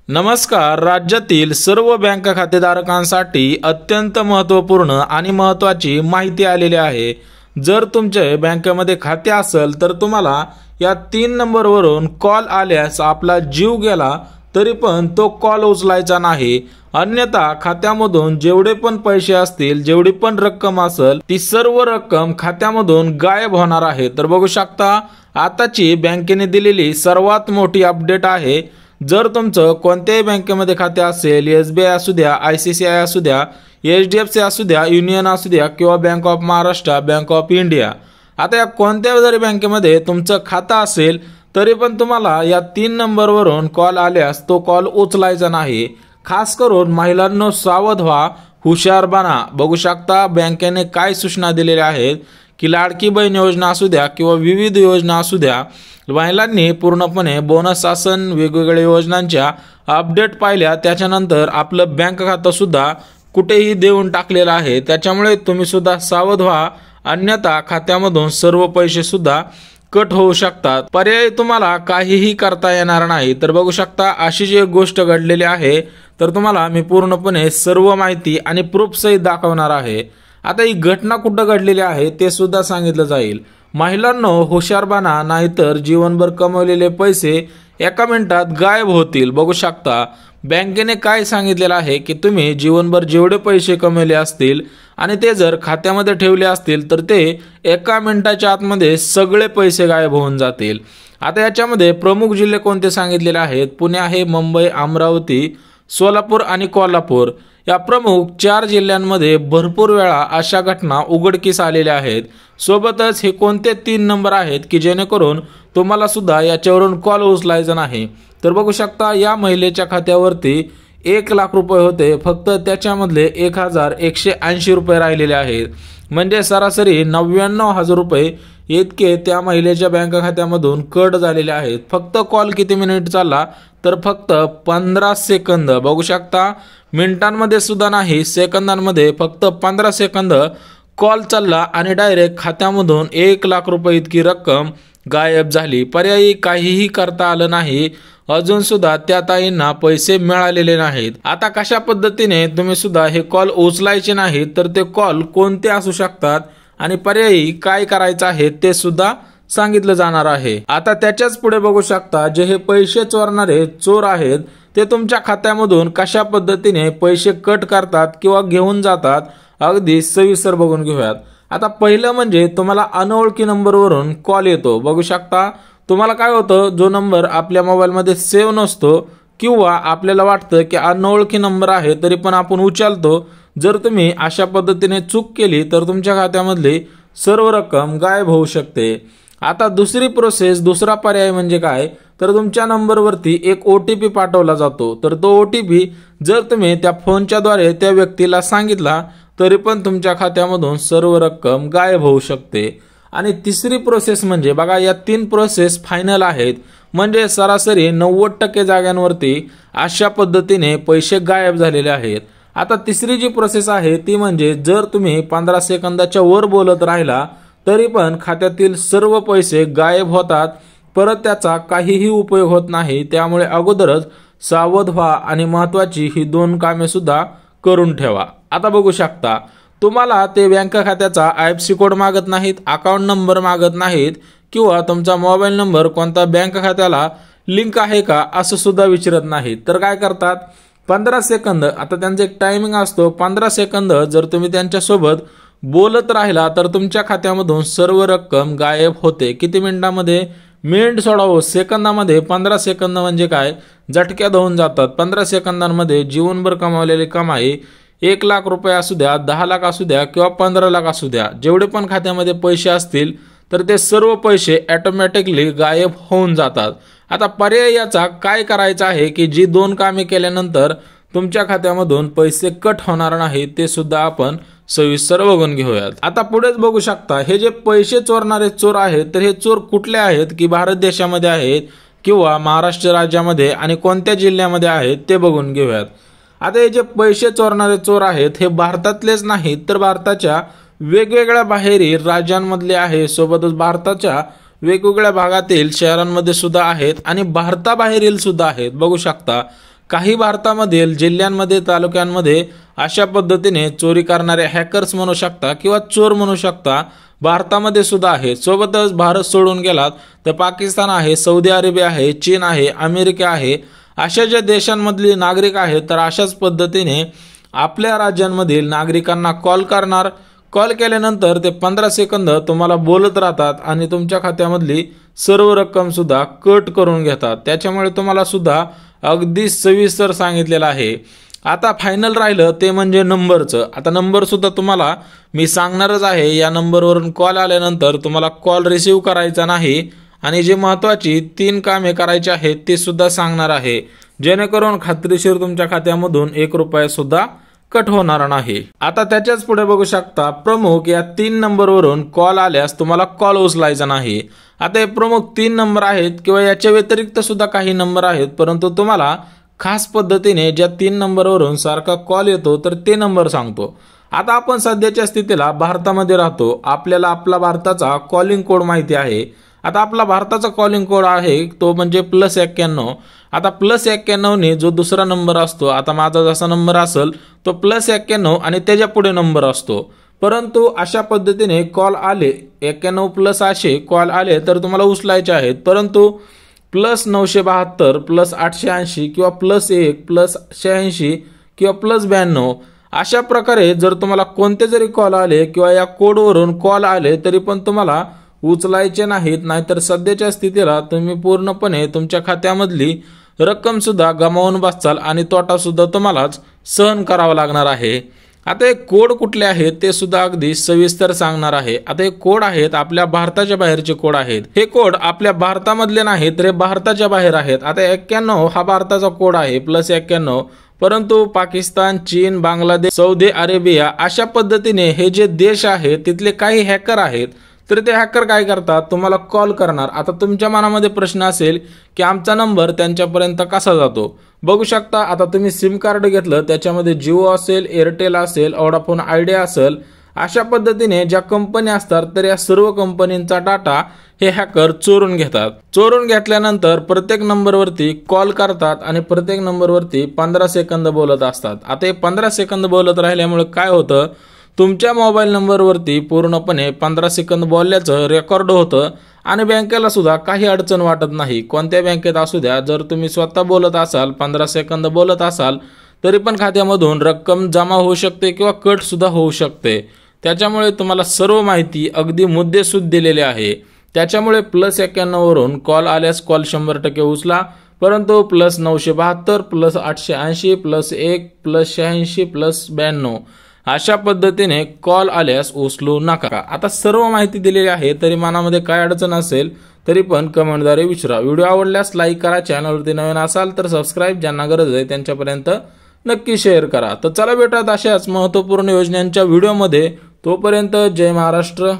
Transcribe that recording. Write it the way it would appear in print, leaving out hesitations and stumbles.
नमस्कार. राज्यातील सर्व बँक खातेधारकांसाठी अत्यंत महत्त्वपूर्ण आणि महत्त्वाची माहिती आलेली आहे. जर तुमचे बँकेमध्ये खाते असेल तर तुम्हाला या 3 नंबरवरून कॉल आल्यास आपला जीव गेला तरी पण तो कॉल उचलायचा नाही. अन्यथा खात्यामधून जेवढे पण पैसे असतील, जेवढी पण रक्कम असेल, ती सर्व रक्कम खात्यामधून गायब होणार आहे. तर बघू शकता, आताची बँकेने दिलेली सर्वात मोठी अपडेट आहे. जर तुमचं कोणत्याही बँकेमध्ये खाते असेल, SBI असू द्या, ICICI असू द्या, HDFC असू द्या, युनियन असू द्या किंवा bank of Maharashtra, bank of India, आता या कोणत्या जरी बँकेमध्ये तुमचं खातं असेल तरी पण तुम्हाला या 3 नंबरवरून कॉल आल्यास तो कॉल उचलायचा नाही. खास करून महिलांनो सावध व्हा, हुशार बना. बघू शकता बँकेने काय सूचना दिलेल्या आहेत की लाडकी बहीण योजना असू द्या किंवा विविध योजना असू द्या, महिलांनी पूर्णपणे बोनस आसन वेगवेगळ्या योजनांच्या अपडेट पाहिल्या, त्याच्यानंतर आपलं बँक खातं सुद्धा कुठेही देऊन टाकलेलं आहे. त्याच्यामुळे तुम्ही सुद्धा सावध व्हा, अन्यथा खात्यामधून सर्व पैसे सुद्धा कट होऊ शकतात. पर्यायी तुम्हाला काहीही करता येणार नाही. तर बघू शकता अशी जी एक गोष्ट घडलेली आहे, तर तुम्हाला मी पूर्णपणे सर्व माहिती आणि प्रूफ सहित दाखवणार आहे. आता ही घटना कुठं घडलेली आहे ते सुद्धा सांगितलं जाईल. महिलांनो हुशार बना, नाहीतर जीवनभर कमवलेले पैसे एका मिनिटात गायब होतील. बघू शकता बँकेने काय सांगितलेलं आहे की तुम्ही जीवनभर जेवढे पैसे कमवले असतील आणि ते जर खात्यामध्ये ठेवले असतील तर ते एका मिनिटाच्या आतमध्ये सगळे पैसे गायब होऊन जातील. आता याच्यामध्ये प्रमुख जिल्हे कोणते सांगितलेले आहेत? पुणे आहे, मुंबई, अमरावती, सोलापूर आणि कोल्हापूर या प्रमुख 4 जिल्ह्यांमध्ये भरपूर वेळा अशा घटना उघडकीस आलेल्या आहेत. सोबतच हे कोणते 3 नंबर आहेत की जेणेकरून तुम्हाला सुद्धा याच्यावरून कॉल उचलायचा नाही. तर बघू शकता या महिलेच्या खात्यावरती 1 लाख रुपये होते, फक्त त्याच्यामधले 1180 रुपये राहिलेले आहेत. म्हणजे सरासरी 99,000 रुपये इतके त्या महिलेच्या बँक खात्यामधून कट झालेले आहेत. फक्त कॉल किती मिनिट चालला? तर फक्त 15 सेकंद. बघू शकता मिनिटांमध्ये सुद्धा नाही, सेकंदांमध्ये फक्त 15 सेकंद कॉल चालला आणि डायरेक्ट खात्यामधून 1 लाख रुपये इतकी रक्कम गायब झाली. पर्यायी काहीही करता आलं नाही. अजून सुद्धा त्या ताईंना पैसे मिळालेले नाहीत. आता कशा पद्धतीने तुम्ही सुद्धा हे कॉल उचलायचे नाहीत, तर ते कॉल कोणते असू शकतात आणि पर्यायी काय करायचं आहे ते सुद्धा सांगितलं जाणार आहे. आता त्याच्याच पुढे बघू शकता जे हे पैसे चोरणारे चोर आहेत ते तुमच्या खात्यामधून कशा पद्धतीने पैसे कट करतात किंवा घेऊन जातात, अगदी सविस्तर बघून घेऊयात. आता पहिलं म्हणजे तुम्हाला अनोळखी नंबरवरून कॉल येतो. बघू शकता तुम्हाला काय होतं, जो नंबर आपल्या मोबाईलमध्ये सेव्ह नसतो किंवा आपल्याला वाटतं की अनोळखी नंबर आहे तरी पण आपण उचलतो. जर तुम्ही अशा पद्धतीने चूक केली तर तुमच्या खात्यामधली सर्व रक्कम गायब होऊ शकते. आता दुसरी प्रोसेस, दुसरा पर्याय म्हणजे काय, तर तुमच्या नंबरवरती एक OTP पाठवला जातो. तर तो OTP जर तुम्ही त्या फोनच्या द्वारे त्या व्यक्तीला सांगितला तरी पण तुमच्या खात्यामधून सर्व रक्कम गायब होऊ शकते. आणि तिसरी प्रोसेस म्हणजे बघा, या 3 प्रोसेस फायनल आहेत. म्हणजे सरासरी 90% जागांवरती अशा पद्धतीने पैसे गायब झालेले आहेत. आता तिसरी जी प्रोसेस आहे ती म्हणजे जर तुम्ही 15 सेकंदाच्या वर बोलत राहिला तरी पण खात्यातील सर्व पैसे गायब होतात, परत त्याचा काहीही उपयोग होत नाही. त्यामुळे अगोदरच सावध व्हा आणि महत्त्वाची ही 2 कामे सुद्धा करून ठेवा. आता बघू शकता तुम्हाला ते बँक खात्याचा IFSC कोड मागत नाहीत, अकाउंट नंबर मागत नाहीत किंवा तुमचा मोबाईल नंबर कोणता बँक खात्याला लिंक आहे का असं सुद्धा विचारत नाहीत. तर काय करतात, 15 सेकंद, आता त्यांचा एक टायमिंग असतो, 15 सेकंद जर तुम्ही त्यांच्यासोबत बोलत राहिला तर तुमच्या खात्यामधून सर्व रक्कम गायब होते. किती मिनिटांमध्ये? मिनिट सोडावं, सेकंदामध्ये. 15 सेकंद म्हणजे काय, झटक्यात होऊन जातात. 15 सेकंदांमध्ये जीवनभर कमावलेली कमाई 1 लाख रुपये असू द्या, 10 लाख असू द्या किंवा 15 लाख असू द्या, जेवढे पण खात्यामध्ये पैसे असतील तर ते सर्व पैसे ऑटोमॅटिकली गायब होऊन जातात. आता पर्याय याचा काय करायचा आहे की जी 2 कामे केल्यानंतर तुमच्या खात्यामधून पैसे कट होणार नाही ते सुद्धा आपण सविस्तर बघून घेऊयात. आता पुढेच बघू शकता हे जे पैसे चोरणारे चोर आहेत तर हे चोर कुठले आहेत, की भारत देशामध्ये आहेत किंवा महाराष्ट्र राज्यामध्ये आणि कोणत्या जिल्ह्यामध्ये आहेत ते बघून घेऊयात. आता हे जे पैसे चोरणारे चोर आहेत हे भारतातलेच नाहीत तर भारताच्या वेगवेगळ्या बाहेरील राज्यांमधले आहे. सोबतच भारताच्या वेगवेगळ्या भागातील शहरांमध्ये सुद्धा आहेत आणि भारताबाहेरील सुद्धा आहेत. बघू शकता काही भारतामधील जिल्ह्यांमध्ये तालुक्यांमध्ये अशा पद्धतीने चोरी करणारे हॅकर्स म्हणू शकता किंवा चोर म्हणू शकता भारतामध्ये सुद्धा आहे। सोबतच भारत सोडून गेलात तर पाकिस्तान आहे, सौदी अरेबिया आहे, चीन आहे, अमेरिका आहे, अशा ज्या देशांमधले नागरिक आहेत तर अशाच पद्धतीने आपल्या राज्यांमधील नागरिकांना कॉल करणार। कॉल केल्यानंतर ते 15 सेकंद तुम्हाला बोलत राहतात आणि तुमच्या खात्यामधली सर्व रक्कम सुद्धा कट करून घेतात। त्याच्यामुळे तुम्हाला सुद्धा अगदी सविस्तर सांगितलेलं आहे। आता फायनल राहिलं ते म्हणजे नंबरचं। आता नंबर सुद्धा तुम्हाला मी सांगणारच आहे। या नंबरवरून कॉल आल्यानंतर तुम्हाला कॉल रिसीव करायचा नाही आणि जी महत्त्वाची 3 कामे करायची आहेत ते सुद्धा सांगणार आहे, जेणेकरून खात्रीशीर तुमच्या खात्यामधून 1 रुपया सुद्धा कट होणार नाही। आता त्याच्याच पुढे बघू शकता प्रमुख या 3 नंबरवरून कॉल आल्यास तुम्हाला कॉल उचलायचा नाही। आता हे प्रमुख 3 नंबर आहेत किंवा याच्या व्यतिरिक्त सुद्धा काही नंबर आहेत, परंतु तुम्हाला खास पद्धतीने ज्या 3 नंबरवरून सारखा कॉल येतो तर ते नंबर सांगतो। आता आपण सध्याच्या स्थितीला भारतामध्ये राहतो, आपल्याला आपला भारताचा कॉलिंग कोड माहिती आहे। आता आपला भारताचा कॉलिंग कोड आहे तो म्हणजे +91। आता +91 ने जो दुसरा नंबर असतो, आता माझा जसा नंबर असेल तो +91 आणि त्याच्या पुढे नंबर असतो। परंतु अशा पद्धतीने कॉल आले 91 प्लस असे कॉल आले तर तुम्हाला उचलायचे आहेत, परंतु +972 +880 किंवा +1 +86 किंवा +92 अशा प्रकारे जर तुम्हाला कोणते जरी कॉल आले किंवा या कोडवरून कॉल आले तरी पण तुम्हाला उचलायचे नाहीत, नाहीतर सध्याच्या स्थितीला तुम्ही पूर्णपणे तुमच्या खात्यामधली रक्कम सुद्धा गमावून बसाल आणि तोटा सुद्धा तुम्हालाच सहन करावा लागणार आहे। आता हे कोड कुठले आहेत ते सुद्धा अगदी सविस्तर सांगणार आहे। आता हे कोड आहेत आपल्या भारताच्या बाहेरचे कोड आहेत। हे कोड आपल्या भारतामधले नाहीत तर हे भारताच्या बाहेर आहेत। आता 91 हा भारताचा कोड आहे +91, परंतु पाकिस्तान, चीन, बांगलादेश, सौदी अरेबिया अशा पद्धतीने हे जे देश आहेत तिथले काही हॅकर आहेत तर ते हॅकर काय करतात, तुम्हाला कॉल करणार। आता तुमच्या मनामध्ये प्रश्न असेल की आमचा नंबर त्यांच्यापर्यंत कसा जातो। बघू शकता आता तुम्ही सिम कार्ड घेतलं त्याच्यामध्ये जिओ असेल, एअरटेल असेल, वोडाफोन आयडिया असेल, अशा पद्धतीने ज्या कंपन्या असतात तर या सर्व कंपनींचा डाटा हे हॅकर चोरून घेतात। चोरून घेतल्यानंतर प्रत्येक नंबरवरती कॉल करतात आणि प्रत्येक नंबरवरती 15 सेकंद बोलत असतात। आता हे 15 सेकंद बोलत राहिल्यामुळे काय होतं, तुमच्या मोबाईल नंबरवरती पूर्णपणे 15 सेकंद बोलल्याचं रेकॉर्ड होतं आणि बँकेला सुद्धा काही अडचण वाटत नाही। कोणत्या बँकेत असू द्या, जर तुम्ही स्वतः बोलत असाल 15 सेकंद बोलत असाल तरी पण खात्यामधून रक्कम जमा होऊ शकते किंवा कट सुद्धा होऊ शकते। त्याच्यामुळे तुम्हाला सर्व माहिती अगदी मुद्देसूद दिलेली आहे। त्याच्यामुळे +91 वरून कॉल आल्यास कॉल 100% उचला, परंतु +972 +880 +1 +86 +92 अशा पद्धतीने कॉल आल्यास उचलू नका। आता सर्व माहिती दिलेली आहे, तरी मनामध्ये काय अडचण असेल तरी पण कमेंटद्वारे विचारा। व्हिडिओ आवडल्यास लाईक करा, चॅनलवरती नवीन असाल तर सबस्क्राईब, ज्यांना गरज आहे त्यांच्यापर्यंत नक्की शेअर करा। तर चला भेटूयात अशाच महत्त्वपूर्ण योजनांच्या व्हिडिओमध्ये, तोपर्यंत जय महाराष्ट्र।